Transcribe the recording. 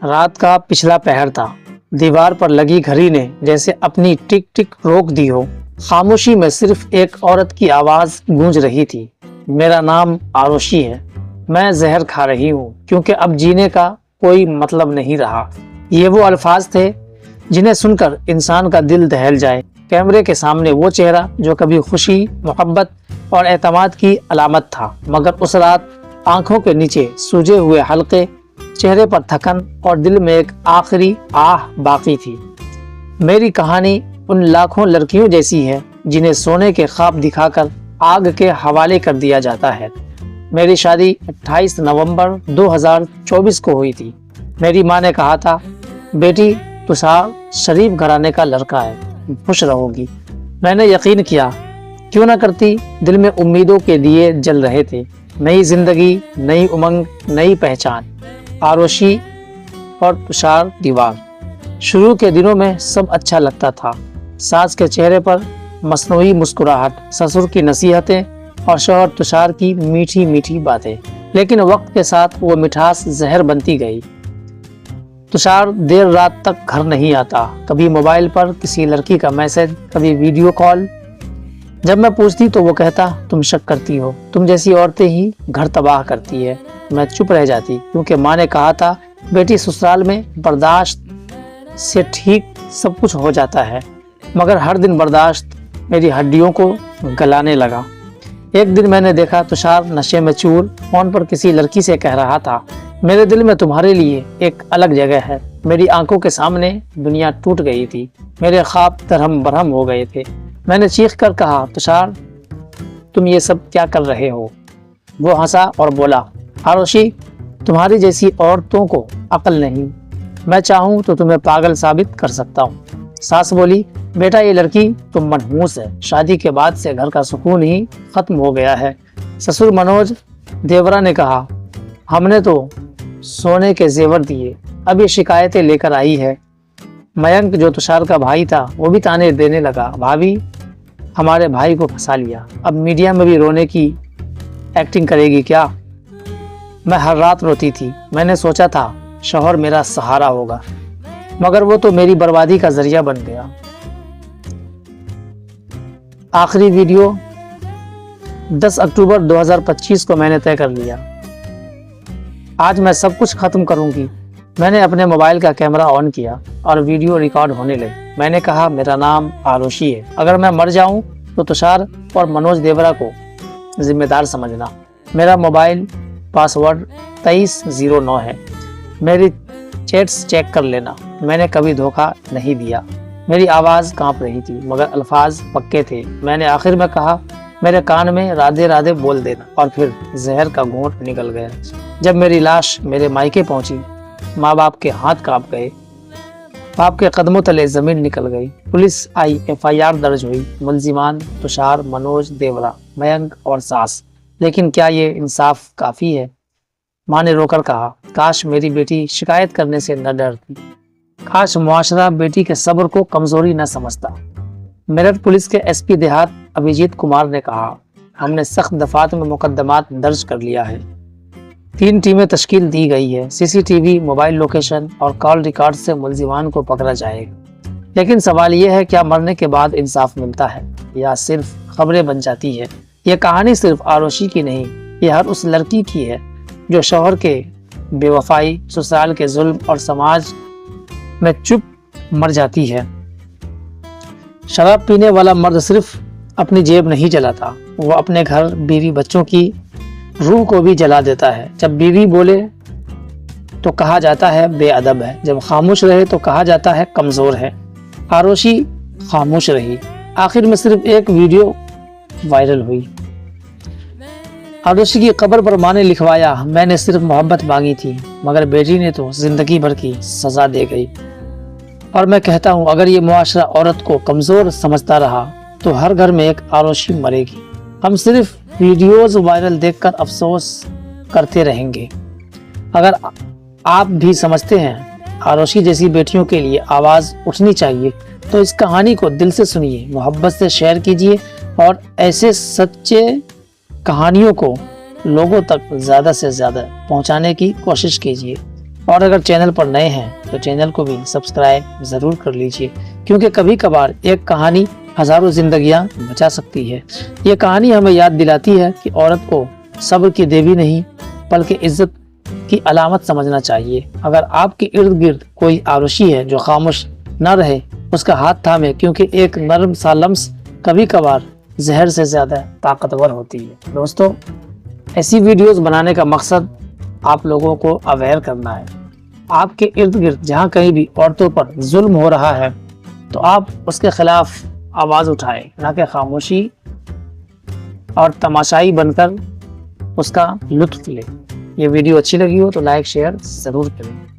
رات کا پچھلا پہر تھا۔ دیوار پر لگی گھڑی نے جیسے اپنی ٹک ٹک روک دی ہو۔ خاموشی میں صرف ایک عورت کی آواز گونج رہی تھی، میرا نام آروشی ہے، میں زہر کھا رہی ہوں کیونکہ اب جینے کا کوئی مطلب نہیں رہا۔ یہ وہ الفاظ تھے جنہیں سن کر انسان کا دل دہل جائے۔ کیمرے کے سامنے وہ چہرہ جو کبھی خوشی، محبت اور اعتماد کی علامت تھا، مگر اس رات آنکھوں کے نیچے سوجے ہوئے حلقے، چہرے پر تھکن اور دل میں ایک آخری آہ باقی تھی۔ میری کہانی ان لاکھوں لڑکیوں جیسی ہے جنہیں سونے کے خواب دکھا کر آگ کے حوالے کر دیا جاتا ہے۔ میری شادی 28 نومبر 2024 کو ہوئی تھی۔ میری ماں نے کہا تھا، بیٹی تشار شریف گھرانے کا لڑکا ہے، خوش رہو گی۔ میں نے یقین کیا، کیوں نہ کرتی، دل میں امیدوں کے دیے جل رہے تھے۔ نئی زندگی، نئی امنگ، نئی پہچان، آروشی اور تشار دیوار۔ شروع کے دنوں میں سب اچھا لگتا تھا، ساس کے چہرے پر مصنوعی مسکراہٹ، سسر کی نصیحتیں اور شوہر تشار کی میٹھی میٹھی باتیں، لیکن وقت کے ساتھ وہ مٹھاس زہر بنتی گئی۔ تشار دیر رات تک گھر نہیں آتا، کبھی موبائل پر کسی لڑکی کا میسج، کبھی ویڈیو کال۔ جب میں پوچھتی تو وہ کہتا، تم شک کرتی ہو، تم جیسی عورتیں ہی گھر تباہ کرتی ہے۔ میں چپ رہ جاتی کیونکہ ماں نے کہا تھا، بیٹی سسرال میں برداشت سے ٹھیک سب کچھ ہو جاتا ہے، مگر ہر دن برداشت میری ہڈیوں کو گلانے لگا۔ ایک دن میں نے دیکھا تشار نشے میں چور فون پر کسی لڑکی سے کہہ رہا تھا، میرے دل میں تمہارے لیے ایک الگ جگہ ہے۔ میری آنکھوں کے سامنے دنیا ٹوٹ گئی تھی، میرے خواب درہم برہم ہو گئے تھے۔ میں نے چیخ کر کہا، تشار تم یہ سب کیا کر رہے ہو؟ وہ ہنسا اور بولا، آروشی تمہاری جیسی عورتوں کو عقل نہیں، میں چاہوں تو تمہیں پاگل ثابت کر سکتا ہوں۔ ساس بولی، بیٹا یہ لڑکی تو منحوس ہے، شادی کے بعد سے گھر کا سکون ہی ختم ہو گیا ہے۔ سسر منوج دیورا نے کہا، ہم نے تو سونے کے زیور دیے، اب یہ شکایتیں لے کر آئی ہے۔ میانک جو تشار کا بھائی تھا وہ بھی تانے دینے لگا، بھابھی ہمارے بھائی کو پھنسا لیا، اب میڈیا میں بھی رونے کی ایکٹنگ کرے گی کیا؟ میں ہر رات روتی تھی، میں نے سوچا تھا شوہر میرا سہارا ہوگا، مگر وہ تو میری بربادی کا ذریعہ بن گیا۔ آخری ویڈیو 10 اکتوبر 2025 کو میں نے طے کر لیا، آج میں سب کچھ ختم کروں گی۔ میں نے اپنے موبائل کا کیمرہ آن کیا اور ویڈیو ریکارڈ ہونے لگی۔ میں نے کہا، میرا نام آروشی ہے، اگر میں مر جاؤں تو تشار اور منوج دیورا کو ذمہ دار سمجھنا۔ میرا موبائل پاسورڈ 2309 ہے، میری چیٹس چیک کر لینا، میں نے کبھی دھوکہ نہیں دیا۔ میری آواز کانپ رہی تھی مگر الفاظ پکے تھے۔ میں نے آخر میں کہا، میرے کان میں رادھے رادھے بول دینا، اور پھر زہر کا گھونٹ نکل گیا۔ جب میری لاش میرے مائکے پہنچی، ماں باپ کے ہاتھ کانپ گئے، باپ کے قدموں تلے زمین نکل گئی۔ پولیس آئی، FIR درج ہوئی، ملزمان تشار، منوج دیورا، میانک اور ساس۔ لیکن کیا یہ انصاف کافی ہے؟ ماں نے رو کر کہا، کاش میری بیٹی شکایت کرنے سے نہ ڈرتی، کاش معاشرہ بیٹی کے صبر کو کمزوری نہ سمجھتا۔ میرٹھ پولیس کے SP دیہات ابھیجیت کمار نے کہا، ہم نے سخت دفعات میں مقدمات درج کر لیا ہے، 3 ٹیمیں تشکیل دی گئی ہے، CCTV، موبائل لوکیشن اور کال ریکارڈ سے ملزمان کو پکڑا جائے گا۔ لیکن سوال یہ ہے، کیا مرنے کے بعد انصاف ملتا ہے یا صرف خبریں بن جاتی ہے؟ یہ کہانی صرف آروشی کی نہیں، یہ ہر اس لڑکی کی ہے جو شوہر کے بے وفائی، سسرال کے ظلم اور سماج میں چپ مر جاتی ہے۔ شراب پینے والا مرد صرف اپنی جیب نہیں جلاتا، وہ اپنے گھر، بیوی، بچوں کی روح کو بھی جلا دیتا ہے۔ جب بیوی بولے تو کہا جاتا ہے بے ادب ہے، جب خاموش رہے تو کہا جاتا ہے کمزور ہے۔ آروشی خاموش رہی، آخر میں صرف ایک ویڈیو وائرل ہوئی۔ آروشی کی قبر پر ماں نے لکھوایا، میں نے صرف محبت مانگی تھی، مگر بیٹی نے تو زندگی بھر کی سزا دے گئی۔ اور میں کہتا ہوں، اگر یہ معاشرہ عورت کو کمزور سمجھتا رہا تو ہر گھر میں ایک آروشی مرے گی۔ ہم صرف ویڈیوز وائرل دیکھ کر افسوس کرتے رہیں گے۔ اگر آپ بھی سمجھتے ہیں آروشی جیسی بیٹیوں کے لیے آواز اٹھنی چاہیے تو اس کہانی کو دل سے سنیے، محبت سے شیئر کیجیے اور ایسے سچے کہانیوں کو لوگوں تک زیادہ سے زیادہ پہنچانے کی کوشش کیجیے۔ اور اگر چینل پر نئے ہیں تو چینل کو بھی سبسکرائب ضرور کر لیجئے، کیونکہ کبھی کبھار ایک کہانی ہزاروں زندگیاں بچا سکتی ہے۔ یہ کہانی ہمیں یاد دلاتی ہے کہ عورت کو صبر کی دیوی نہیں بلکہ عزت کی علامت سمجھنا چاہیے۔ اگر آپ کے ارد گرد کوئی آروشی ہے جو خاموش نہ رہے، اس کا ہاتھ تھامے، کیونکہ ایک نرم سا لمس کبھی کبھار زہر سے زیادہ طاقتور ہوتی ہے۔ دوستو، ایسی ویڈیوز بنانے کا مقصد آپ لوگوں کو اویئر کرنا ہے۔ آپ کے ارد گرد جہاں کہیں بھی عورتوں پر ظلم ہو رہا ہے تو آپ اس کے خلاف آواز اٹھائیں، نہ کہ خاموشی اور تماشائی بن کر اس کا لطف لیں۔ یہ ویڈیو اچھی لگی ہو تو لائک شیئر ضرور کریں۔